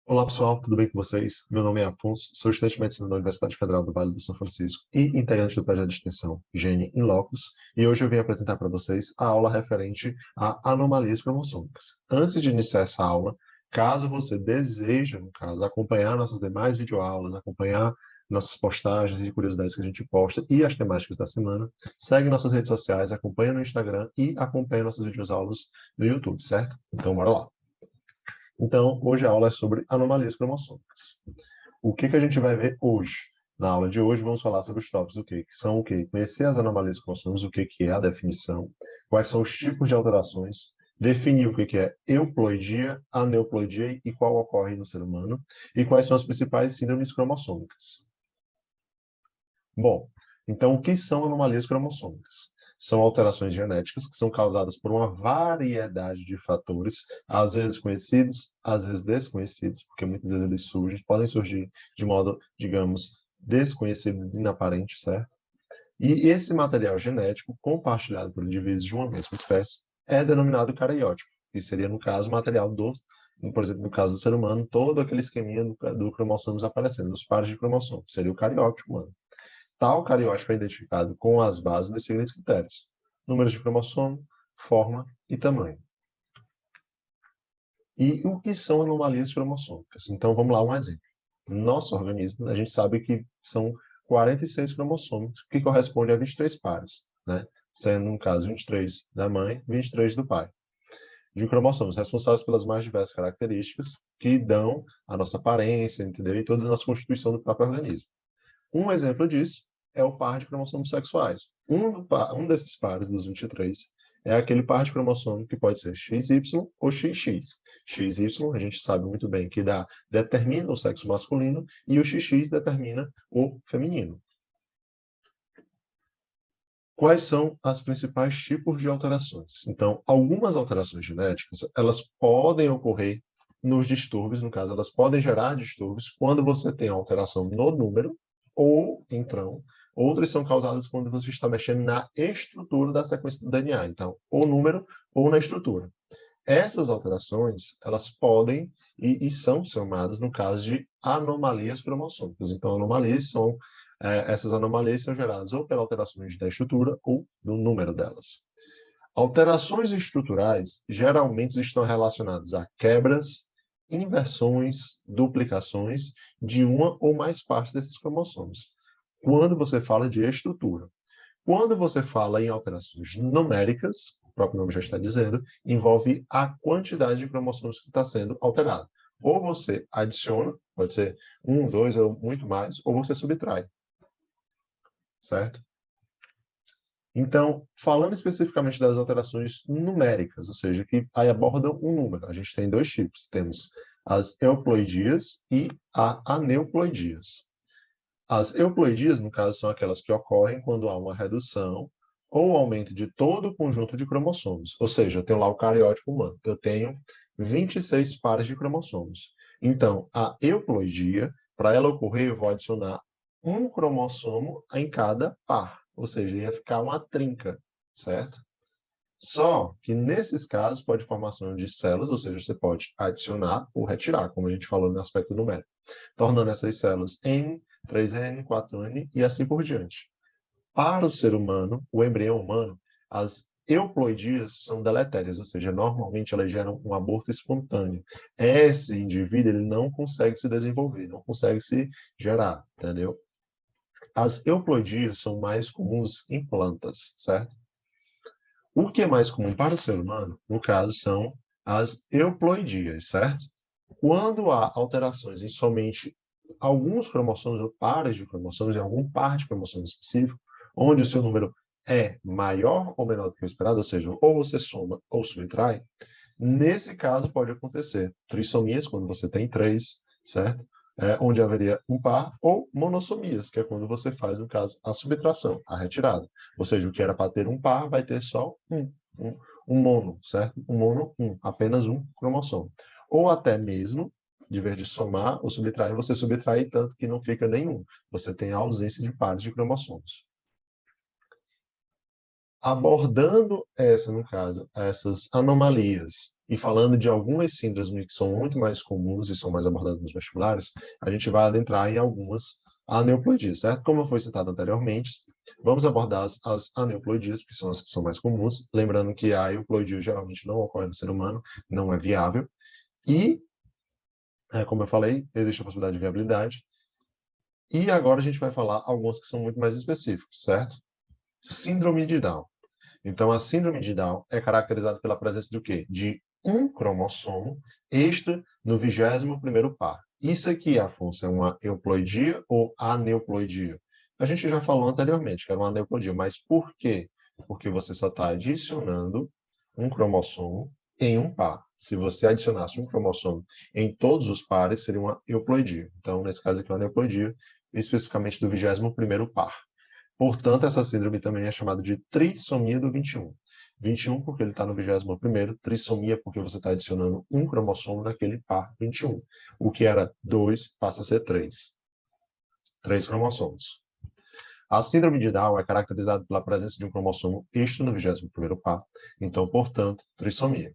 Olá pessoal, tudo bem com vocês? Meu nome é Afonso, sou estudante de medicina da Universidade Federal do Vale do São Francisco e integrante do projeto de extensão Gene in Locus, e hoje eu vim apresentar para vocês a aula referente a anomalias cromossômicas. Antes de iniciar essa aula, caso você deseje, no caso, acompanhar nossas demais videoaulas, acompanhar nossas postagens e curiosidades que a gente posta e as temáticas da semana, segue nossas redes sociais, acompanha no Instagram e acompanha nossas videoaulas no YouTube, certo? Então, bora lá! Então, hoje a aula é sobre anomalias cromossômicas. O que a gente vai ver hoje? Na aula de hoje, vamos falar sobre os tópicos do que são o quê? Conhecer as anomalias cromossômicas, o que é a definição, quais são os tipos de alterações, definir o que é euploidia, aneuploidia e qual ocorre no ser humano, e quais são as principais síndromes cromossômicas. Bom, então o que são anomalias cromossômicas? São alterações genéticas que são causadas por uma variedade de fatores, às vezes conhecidos, às vezes desconhecidos, porque muitas vezes eles podem surgir de modo, digamos, desconhecido e inaparente, certo? E esse material genético, compartilhado por indivíduos de uma mesma espécie, é denominado cariótipo, que seria, no caso, material por exemplo, no caso do ser humano, todo aquele esqueminha do cromossomos aparecendo, os pares de cromossomos, seria o cariótipo humano. Tal cariótipo é identificado com as bases dos seguintes critérios: número de cromossomo, forma e tamanho. E o que são anomalias cromossômicas? Então, vamos lá, um exemplo. No nosso organismo, a gente sabe que são 46 cromossomos, que correspondem a 23 pares, né? Sendo, no caso, 23 da mãe, 23 do pai. De cromossomos responsáveis pelas mais diversas características que dão a nossa aparência, entendeu? E toda a nossa constituição do próprio organismo. Um exemplo disso é o par de cromossomos sexuais. Um desses pares, dos 23, é aquele par de cromossomo que pode ser XY ou XX. XY, a gente sabe muito bem que determina o sexo masculino e o XX determina o feminino. Quais são os principais tipos de alterações? Então, algumas alterações genéticas, elas podem ocorrer nos distúrbios, no caso, elas podem gerar distúrbios quando você tem alteração no número, ou, então, outras são causadas quando você está mexendo na estrutura da sequência do DNA, então, ou número ou na estrutura. Essas alterações, elas podem e são chamadas, no caso, de anomalias cromossômicas. Então, essas anomalias são geradas ou pelas alterações da estrutura ou do número delas. Alterações estruturais geralmente estão relacionadas a quebras, inversões, duplicações de uma ou mais partes desses cromossomos. Quando você fala de estrutura. Quando você fala em alterações numéricas, o próprio nome já está dizendo, envolve a quantidade de cromossomos que está sendo alterada. Ou você adiciona, pode ser um, dois ou muito mais, ou você subtrai, certo? Então, falando especificamente das alterações numéricas, ou seja, que aí abordam um número. A gente tem dois tipos. Temos as euploidias e a aneuploidias. As euploidias, no caso, são aquelas que ocorrem quando há uma redução ou aumento de todo o conjunto de cromossomos. Ou seja, eu tenho lá o cariótipo humano. Eu tenho 26 pares de cromossomos. Então, a euploidia, para ela ocorrer, eu vou adicionar um cromossomo em cada par. Ou seja, ia ficar uma trinca, certo? Só que nesses casos pode formação de células, ou seja, você pode adicionar ou retirar, como a gente falou no aspecto numérico, tornando essas células N, 3N, 4N e assim por diante. Para o ser humano, o embrião humano, as euploidias são deletérias, ou seja, normalmente elas geram um aborto espontâneo. Esse indivíduo ele não consegue se desenvolver, não consegue se gerar, entendeu? As euploidias são mais comuns em plantas, certo? O que é mais comum para o ser humano, no caso, são as euploidias, certo? Quando há alterações em somente alguns cromossomos ou pares de cromossomos, em algum par de cromossomos específico, onde o seu número é maior ou menor do que o esperado, ou seja, ou você soma ou subtrai, nesse caso pode acontecer trissomias, quando você tem três, certo? Onde haveria um par, ou monossomias, que é quando você faz, no caso, a subtração, a retirada. Ou seja, o que era para ter um par vai ter só um mono, certo? Um mono, apenas um cromossomo. Ou até mesmo, de vez de somar ou subtrair, você subtrai tanto que não fica nenhum. Você tem a ausência de pares de cromossomos. Abordando no caso, essas anomalias e falando de algumas síndromes que são muito mais comuns e são mais abordadas nos vestibulares, a gente vai adentrar em algumas aneuploidias, certo? Como foi citado anteriormente, vamos abordar as aneuploidias, que são as que são mais comuns, lembrando que a euploidia geralmente não ocorre no ser humano, não é viável, e, como eu falei, existe a possibilidade de viabilidade, e agora a gente vai falar algumas que são muito mais específicas, certo? Síndrome de Down. Então, a síndrome de Down é caracterizada pela presença de quê? De um cromossomo extra no 21º par. Isso aqui, Afonso, é uma euploidia ou aneuploidia? A gente já falou anteriormente que era uma aneuploidia, mas por quê? Porque você só está adicionando um cromossomo em um par. Se você adicionasse um cromossomo em todos os pares, seria uma euploidia. Então, nesse caso aqui, é uma aneuploidia, especificamente do 21º par. Portanto, essa síndrome também é chamada de trissomia do 21. 21 porque ele está no 21º, trissomia porque você está adicionando um cromossomo naquele par 21. O que era 2 passa a ser 3. 3 cromossomos. A síndrome de Down é caracterizada pela presença de um cromossomo extra no 21º par, então, portanto, trissomia.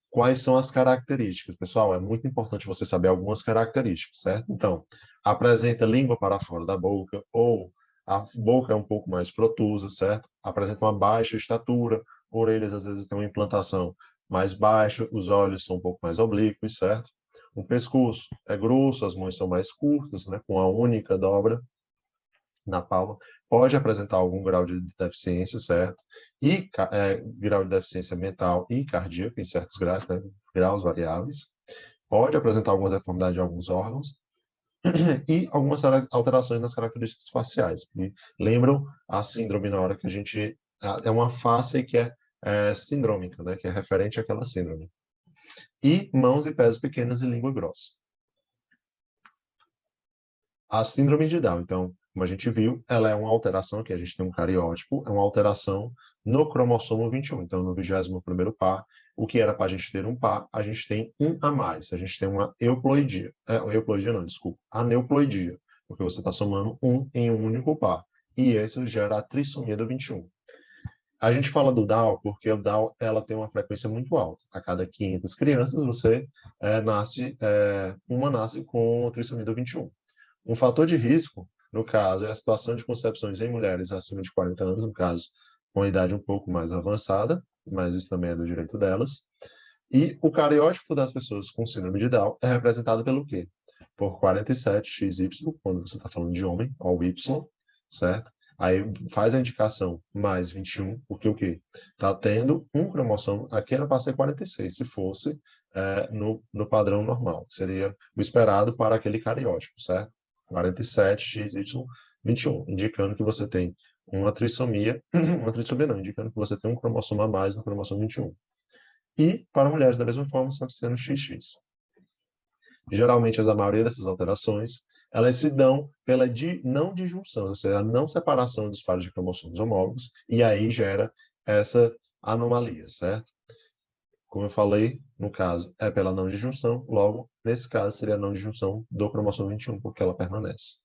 Quais são as características? Pessoal, é muito importante você saber algumas características, certo? Então, apresenta língua para fora da boca, ou a boca é um pouco mais protusa, certo? Apresenta uma baixa estatura, orelhas às vezes têm uma implantação mais baixa, os olhos são um pouco mais oblíquos, certo? O pescoço é grosso, as mãos são mais curtas, né? Com a única dobra na palma, pode apresentar algum grau de deficiência, certo? E grau de deficiência mental e cardíaca, em certos graus, né? Graus variáveis. Pode apresentar alguma deformidade em alguns órgãos e algumas alterações nas características faciais, que lembram a síndrome na hora que a gente... É uma face que é sindrômica, né? Que é referente àquela síndrome. E mãos e pés pequenas e língua grossa. A síndrome de Down, então, como a gente viu, ela é uma alteração, que a gente tem um cariótipo, é uma alteração no cromossomo 21. Então, no 21º par, o que era para a gente ter um par, a gente tem um a mais. A gente tem uma euploidia. Euploidia não, desculpa. Aneuploidia, porque você está somando um em um único par. E isso gera a trissomia do 21. A gente fala do Down porque o Down ela tem uma frequência muito alta. A cada 500 crianças, uma nasce com trissomia do 21. Um fator de risco, no caso, é a situação de concepções em mulheres acima de 40 anos, no caso, com a idade um pouco mais avançada, mas isso também é do direito delas. E o cariótipo das pessoas com síndrome de Down é representado pelo quê? Por 47XY, quando você está falando de homem, ou Y, certo? Aí faz a indicação mais 21, porque o quê? Está tendo um cromossomo, aqui era para ser 46, se fosse no padrão normal. Seria o esperado para aquele cariótipo, certo? 47XY21, indicando que você tem uma trissomia, uma trissomia não, indicando que você tem um cromossomo a mais no cromossomo 21. E para mulheres da mesma forma, só que sendo XX. Geralmente, a maioria dessas alterações, elas se dão pela não disjunção, ou seja, a não separação dos pares de cromossomos homólogos, e aí gera essa anomalia, certo? Como eu falei, no caso, é pela não disjunção, logo, nesse caso, seria a não disjunção do cromossomo 21, porque ela permanece.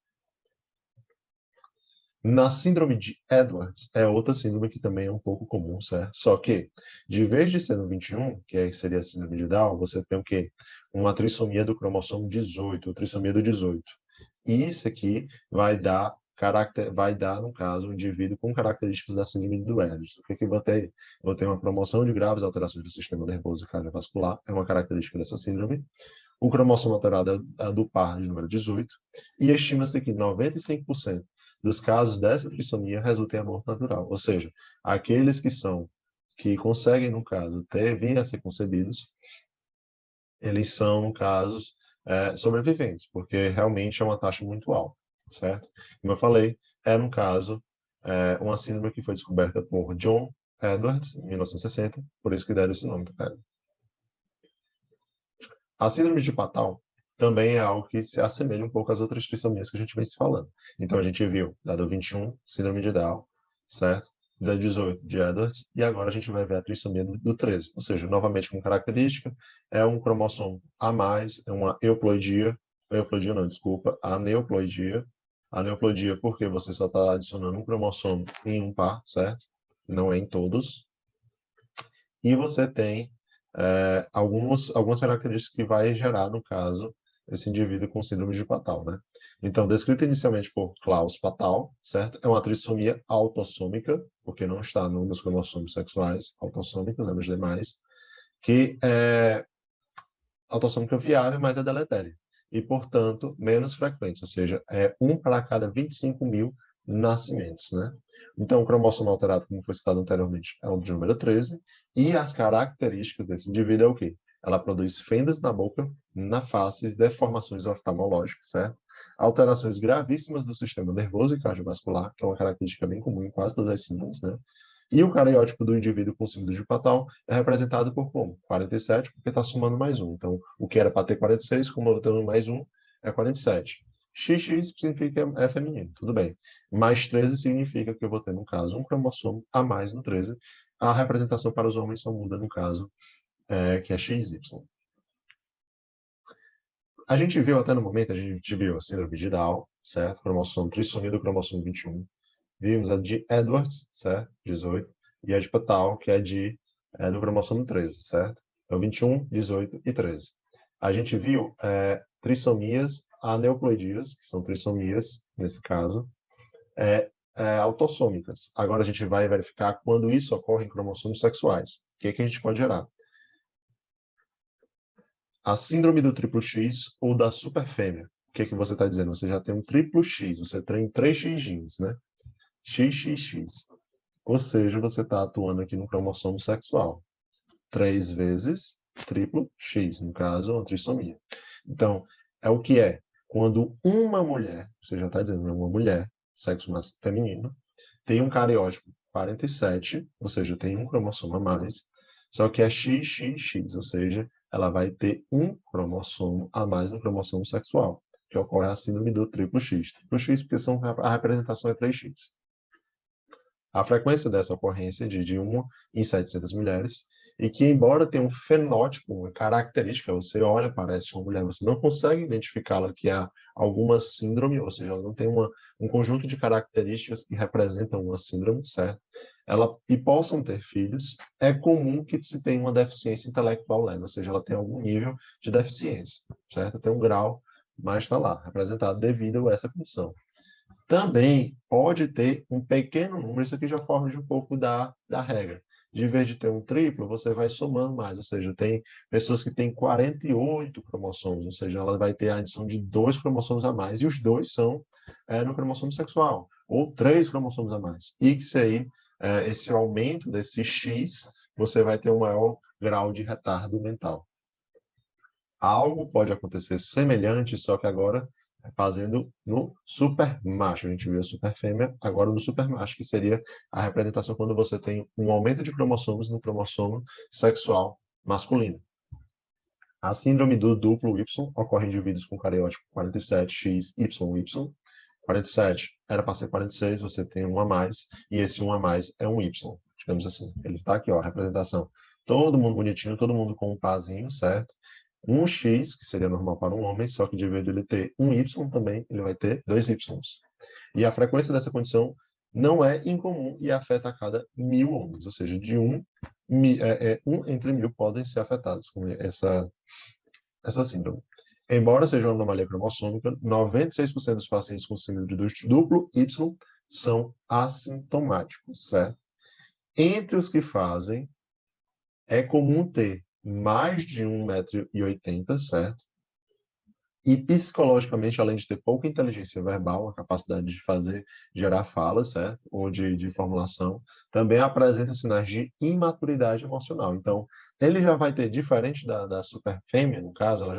Na síndrome de Edwards, é outra síndrome que também é um pouco comum, certo? Só que, de vez de ser no 21, que aí seria a síndrome de Down, você tem o quê? Uma trissomia do cromossomo 18, trissomia do 18. E isso aqui vai dar, no caso, um indivíduo com características da síndrome do Edwards. O que que eu botei? Eu tenho uma promoção de graves alterações do sistema nervoso e cardiovascular, é uma característica dessa síndrome. O cromossomo alterado é do par de número 18, e estima-se que 95% dos casos dessa trissomia resultam em aborto natural. Ou seja, aqueles que conseguem, no caso, vir a ser concebidos, eles são, no caso, sobreviventes, porque realmente é uma taxa muito alta, certo? Como eu falei, no caso, uma síndrome que foi descoberta por John Edwards, em 1960, por isso que deram esse nome para ela. A síndrome de Patau também é algo que se assemelha um pouco às outras trissomias que a gente vem se falando. Então, a gente viu da do 21, síndrome de Down, certo? Da 18, de Edwards, e agora a gente vai ver a trissomia do 13. Ou seja, novamente com característica, é um cromossomo a mais, é uma euploidia não, desculpa, aneuploidia. Aneuploidia porque você só está adicionando um cromossomo em um par, certo? não é em todos. E você tem algumas características que vai gerar, no caso, esse indivíduo com síndrome de Patau, né? Então, descrita inicialmente por Klaus Patau, certo? É uma trissomia autossômica, porque não está nos cromossomos sexuais autossômicos, né, nos demais, que é autossômica viável, mas é deletéria. E, portanto, menos frequente, ou seja, é 1 para cada 25 mil nascimentos, né? Então, o cromossomo alterado, como foi citado anteriormente, é o de número 13, e as características desse indivíduo é o quê? Ela produz fendas na boca, na face, deformações oftalmológicas, certo? Alterações gravíssimas do sistema nervoso e cardiovascular, que é uma característica bem comum em quase todas as síndromes, né? E o cariótipo do indivíduo com síndrome de Patau é representado por como? 47, porque está somando mais um. Então, o que era para ter 46, como eu tenho mais um, é 47. XX significa é feminino, tudo bem. Mais 13 significa que eu vou ter, no caso, um cromossomo a mais no 13. A representação para os homens só muda, no caso, que é XY. A gente viu até no momento, a gente viu a síndrome de Down, certo? Cromossomo trissomia do cromossomo 21. Vimos a de Edwards, certo? 18. E a de Patau, que do cromossomo 13, certo? Então, 21, 18 e 13. A gente viu trissomias aneuploidias, que são trissomias, nesse caso, autossômicas. Agora a gente vai verificar quando isso ocorre em cromossomos sexuais. O que a gente pode gerar? A síndrome do triplo X ou da superfêmea. O que você está dizendo? Você já tem um triplo X, você tem 3X genes, né? XXX. Ou seja, você está atuando aqui no cromossomo sexual. 3 vezes triplo X, no caso, uma trissomia. Então, é o que é? Quando uma mulher, você já está dizendo, uma mulher, sexo feminino, tem um cariótipo 47, ou seja, tem um cromossomo a mais, só que é XXX, ou seja, ela vai ter um cromossomo a mais no cromossomo sexual, que ocorre a síndrome do triplo X. Triplo X porque a representação é 3X. A frequência dessa ocorrência é de 1 em 700 mulheres, e que, embora tenha um fenótipo, uma característica, você olha, parece uma mulher, você não consegue identificá-la que há alguma síndrome, ou seja, ela não tem um conjunto de características que representam uma síndrome, certo? E possam ter filhos, é comum que se tenha uma deficiência intelectual leve, ou seja, ela tem algum nível de deficiência, certo? Tem um grau, mas está lá, representado devido a essa condição. Também pode ter um pequeno número, isso aqui já foge um pouco da regra. De vez de ter um triplo, você vai somando mais, ou seja, tem pessoas que têm 48 cromossomos, ou seja, ela vai ter a adição de 2 cromossomos a mais, e os 2 são no cromossomo sexual, ou 3 cromossomos a mais. E que esse aumento desse X, você vai ter um maior grau de retardo mental. Algo pode acontecer semelhante, só que agora fazendo no supermacho. A gente viu a superfêmea, agora no supermacho, que seria a representação quando você tem um aumento de cromossomos no cromossomo sexual masculino. A síndrome do duplo Y ocorre em indivíduos com cariótipo 47XYY. 47 era para ser 46, você tem um a mais, e esse um a mais é um Y, digamos assim. Ele está aqui, ó, a representação. Todo mundo bonitinho, todo mundo com um pazinho, certo? Um X, que seria normal para um homem, só que de vez de ele ter um Y também, ele vai ter 2 Ys. E a frequência dessa condição não é incomum e afeta a cada 1000 homens, ou seja, de um entre 1000 podem ser afetados com essa síndrome. Embora seja uma anomalia cromossômica, 96% dos pacientes com síndrome do duplo Y são assintomáticos, certo? Entre os que fazem, é comum ter mais de 1,80 m, certo? E psicologicamente, além de ter pouca inteligência verbal, a capacidade de gerar fala, certo? Ou de formulação, também apresenta sinais de imaturidade emocional. Então, ele já vai ter, diferente da superfêmea, no caso, ele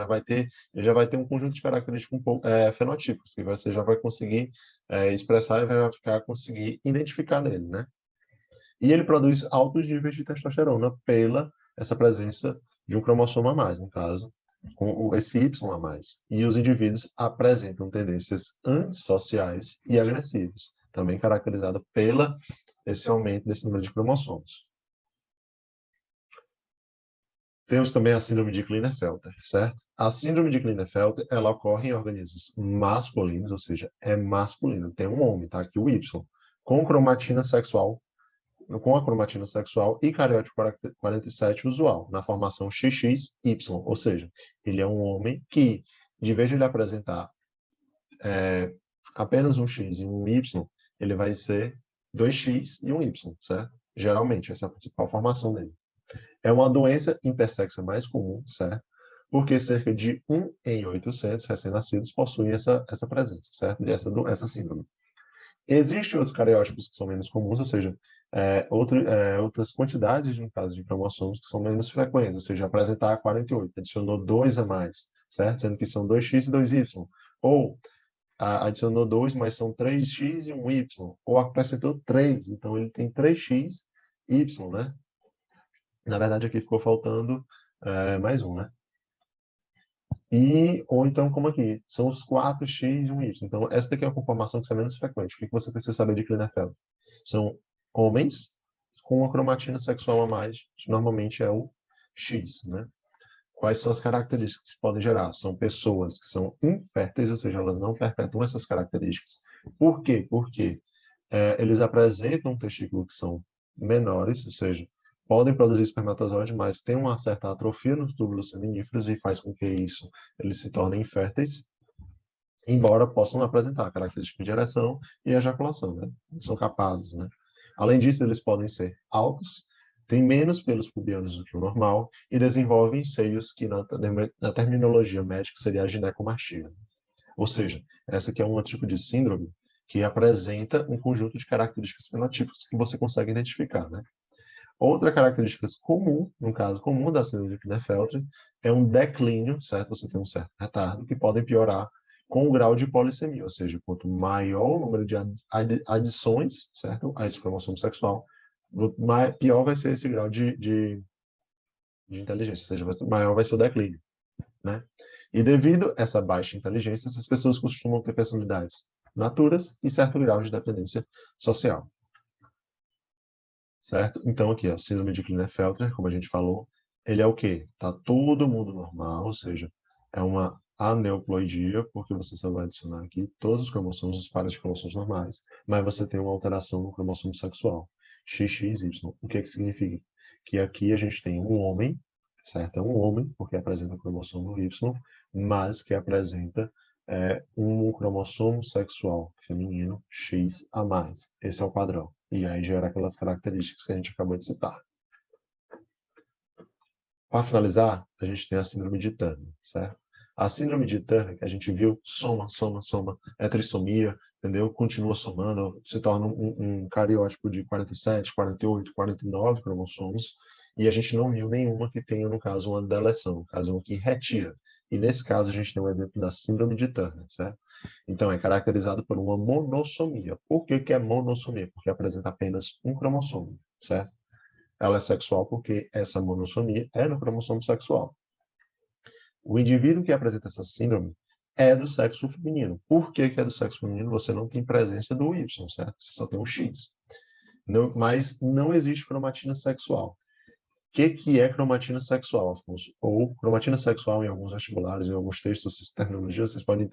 já vai ter um conjunto de características um pouco fenotípicas, que você já vai conseguir expressar e vai conseguir identificar nele, né? E ele produz altos níveis de testosterona pela essa presença de um cromossomo a mais, no caso, com esse Y a mais. E os indivíduos apresentam tendências antissociais e agressivas, também caracterizada pela esse aumento desse número de cromossomos. Temos também a síndrome de Klinefelter, certo? A síndrome de Klinefelter, ela ocorre em organismos masculinos, ou seja, é masculino, tem um homem, tá aqui o Y, com cromatina sexual com a cromatina sexual e cariótipo 47 usual, na formação XXY, ou seja, ele é um homem que, de vez de ele apresentar apenas um X e um Y, ele vai ser 2X e um Y, certo? Geralmente, essa é a principal formação dele. É uma doença intersexo mais comum, certo? Porque cerca de 1 em 800 recém-nascidos possuem essa presença, certo? Essa síndrome. Existem outros cariótipos que são menos comuns, ou seja, outras quantidades, no caso de cromossomos, que são menos frequentes, ou seja, apresentar 48, adicionou 2 a mais, certo? Sendo que são 2x e 2y. Ou adicionou 2, mas são 3x e um y. Ou acrescentou 3, então ele tem 3x e y, né? Na verdade, aqui ficou faltando mais um, né? Ou então, como aqui, são os 4x e um y. Então, essa daqui é a conformação que é menos frequente. O que você precisa saber de Klinefelter? São homens com uma cromatina sexual a mais, que normalmente é o X, né? Quais são as características que podem gerar? São pessoas que são inférteis, ou seja, elas não perpetuam essas características. Por quê? Porque eles apresentam um testículo que são menores, ou seja, podem produzir espermatozoide, mas tem uma certa atrofia nos túbulos seminíferos e faz com que isso eles se tornem inférteis, embora possam apresentar características de ereção e ejaculação, né? São capazes, né? Além disso, eles podem ser altos, têm menos pelos pubianos do que o normal e desenvolvem seios que na terminologia médica seria a ginecomastia. Ou seja, essa aqui é um tipo de síndrome que apresenta um conjunto de características fenotípicas que você consegue identificar, né? Outra característica comum, no caso comum da síndrome de Klinefelter, é um declínio, certo? Você tem um certo retardo, que podem piorar com o grau de polissemia, ou seja, quanto maior o número de adições, certo? A esse cromossomo sexual, pior vai ser esse grau de inteligência, ou seja, maior vai ser o declínio, né? E devido a essa baixa inteligência, essas pessoas costumam ter personalidades maturas e certo grau de dependência social. Certo? Então, aqui, a síndrome de Klinefelter, como a gente falou, ele é o quê? Tá todo mundo normal, ou seja, é uma aneuploidia, porque você só vai adicionar aqui todos os cromossomos, os pares de cromossomos normais, mas você tem uma alteração no cromossomo sexual, XXY. O que é que significa? Que aqui a gente tem um homem, certo? É um homem, porque apresenta o cromossomo Y, mas que apresenta um cromossomo sexual feminino X a mais. Esse é o padrão. E aí gera aquelas características que a gente acabou de citar. Para finalizar, a gente tem a síndrome de Turner, certo? A síndrome de Turner, que a gente viu, soma, é trissomia, entendeu? Continua somando, se torna um cariótipo de 47, 48, 49 cromossomos, e a gente não viu nenhuma que tenha, no caso, uma deleção, no caso, uma que retira. E nesse caso, a gente tem um exemplo da síndrome de Turner, certo? Então, é caracterizado por uma monossomia. Por que é monossomia? Porque apresenta apenas um cromossomo, certo? Ela é sexual porque essa monossomia é no cromossomo sexual. O indivíduo que apresenta essa síndrome é do sexo feminino. Por que é do sexo feminino? Você não tem presença do Y, certo? Você só tem o X. Não, mas não existe cromatina sexual. O que é cromatina sexual, Afonso? Ou cromatina sexual em alguns vestibulares, em alguns textos de terminologia, vocês podem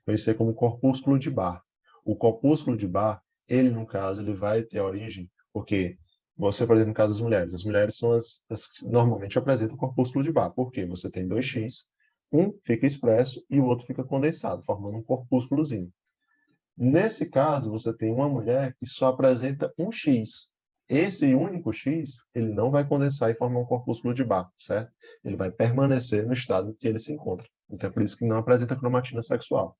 conhecer como corpúsculo de Barr. O corpúsculo de Barr, ele, no caso, ele vai ter origem porque você, por exemplo, no caso das mulheres, as mulheres são as que normalmente apresentam o corpúsculo de Barr. Por quê? Você tem dois X, um fica expresso e o outro fica condensado, formando um corpúsculozinho. Nesse caso, você tem uma mulher que só apresenta um X. Esse único X, ele não vai condensar e formar um corpúsculo de Barr, certo? Ele vai permanecer no estado que ele se encontra. Então, é por isso que não apresenta cromatina sexual.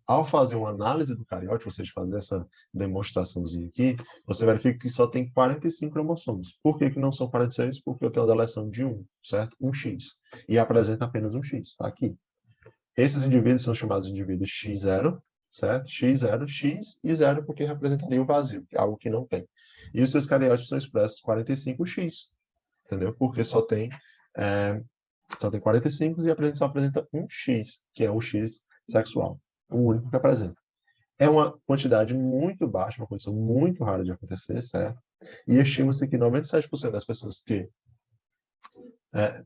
Ao fazer uma análise do cariótipo, você fazer essa demonstraçãozinha aqui, você verifica que só tem 45 cromossomos. Por que não são 46? Porque eu tenho uma deleção de 1, certo? Um X. E apresenta apenas um X, está aqui. Esses indivíduos são chamados de indivíduos X0, certo? X0, X e 0 porque representaria o vazio, que é algo que não tem. E os seus cariótipos são expressos 45X, entendeu? Porque só tem 45 e só apresenta um X, que é o X sexual, o único que apresenta. É uma quantidade muito baixa, uma condição muito rara de acontecer, certo? E estima-se que 97% das pessoas que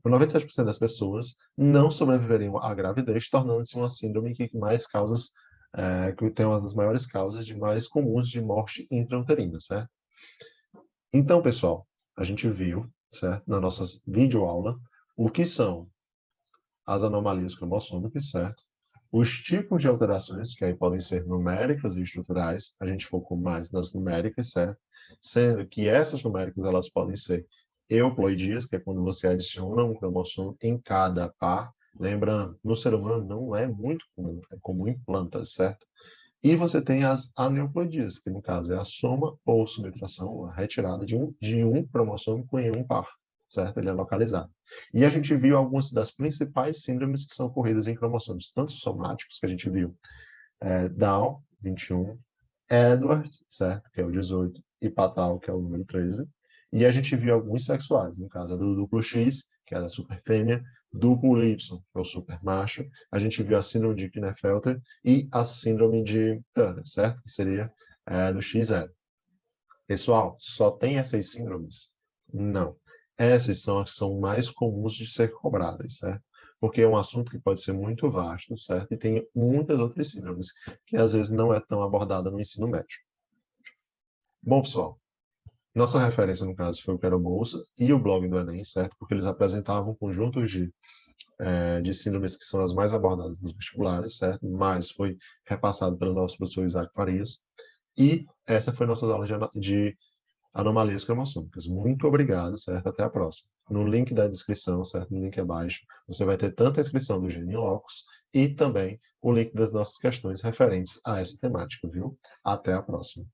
97% das pessoas não sobreviveriam à gravidez, tornando-se uma síndrome que mais causas que tem uma das maiores causas de mais comuns de morte intrauterina, certo? Então, pessoal, a gente viu, certo, na nossa videoaula, o que são as anomalias cromossômicas, certo? Os tipos de alterações, que aí podem ser numéricas e estruturais, a gente focou mais nas numéricas, certo? Sendo que essas numéricas elas podem ser euploidias, que é quando você adiciona um cromossomo em cada par. Lembrando, no ser humano não é muito comum, é comum em plantas, certo? E você tem as aneuploidias, que no caso é a soma ou subtração, a retirada de um cromossomo em um par, certo? Ele é localizado. E a gente viu algumas das principais síndromes que são ocorridas em cromossomos, tanto somáticos, que a gente viu, Down, 21, Edwards, certo? Que é o 18, e Patal, que é o número 13. E a gente viu alguns sexuais, no caso do duplo X, que é da superfêmea, duplo Y, que é o supermacho. A gente viu a síndrome de Klinefelter e a síndrome de Turner, certo? Que seria do XZ. Pessoal, só tem essas síndromes? Não. Essas são as que são mais comuns de ser cobradas, certo? Porque é um assunto que pode ser muito vasto, certo? E tem muitas outras síndromes que às vezes não é tão abordada no ensino médio. Bom, pessoal, nossa referência no caso foi o Quero Bolsa e o blog do Enem, certo? Porque eles apresentavam conjuntos de síndromes que são as mais abordadas nos vestibulares, certo? Mas foi repassado pelo nosso professor Isaac Farias. E essa foi nossa aula de anomalias cromossômicas. Muito obrigado, certo? Até a próxima. No link da descrição, certo? No link abaixo, você vai ter tanto a inscrição do Gene Locus e também o link das nossas questões referentes a essa temática, viu? Até a próxima.